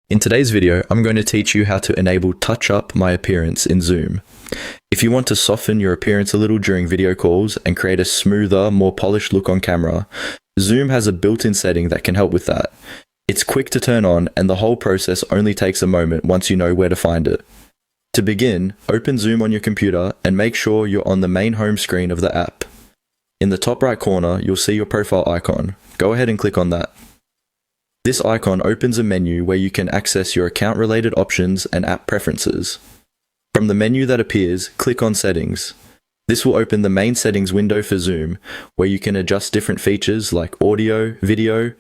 In today's video, I'm going to teach you how to enable touch up my appearance in Zoom. If you want to soften your appearance a little during video calls and create a smoother, more polished look on camera, Zoom has a built-in setting that can help with that. It's quick to turn on and the whole process only takes a moment once you know where to find it. To begin, open Zoom on your computer and make sure you're on the main home screen of the app. In the top right corner, you'll see your profile icon. Go ahead and click on that. This icon opens a menu where you can access your account-related options and app preferences. From the menu that appears, click on Settings. This will open the main settings window for Zoom, where you can adjust different features like audio, video,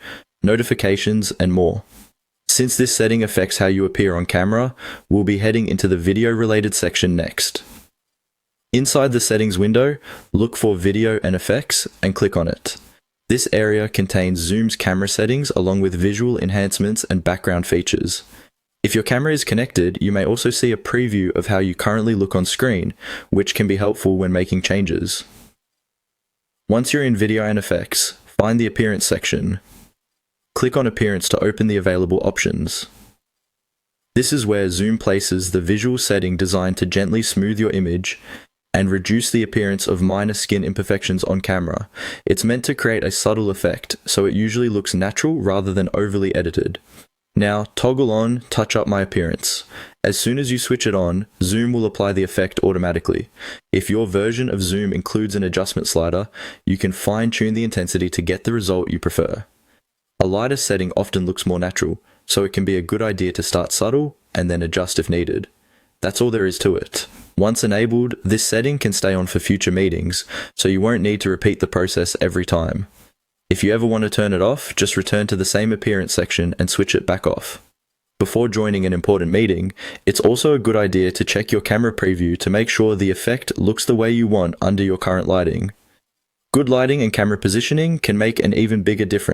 notifications, and more. Since this setting affects how you appear on camera, we'll be heading into the video-related section next. Inside the settings window, look for Video and Effects and click on it. This area contains Zoom's camera settings along with visual enhancements and background features. If your camera is connected, you may also see a preview of how you currently look on screen, which can be helpful when making changes. Once you're in Video and Effects, find the Appearance section. Click on Appearance to open the available options. This is where Zoom places the visual setting designed to gently smooth your image and reduce the appearance of minor skin imperfections on camera. It's meant to create a subtle effect, so it usually looks natural rather than overly edited. Now, toggle on Touch Up My Appearance. As soon as you switch it on, Zoom will apply the effect automatically. If your version of Zoom includes an adjustment slider, you can fine-tune the intensity to get the result you prefer. A lighter setting often looks more natural, so it can be a good idea to start subtle and then adjust if needed. That's all there is to it. Once enabled, this setting can stay on for future meetings, so you won't need to repeat the process every time. If you ever want to turn it off, just return to the same appearance section and switch it back off. Before joining an important meeting, it's also a good idea to check your camera preview to make sure the effect looks the way you want under your current lighting. Good lighting and camera positioning can make an even bigger difference.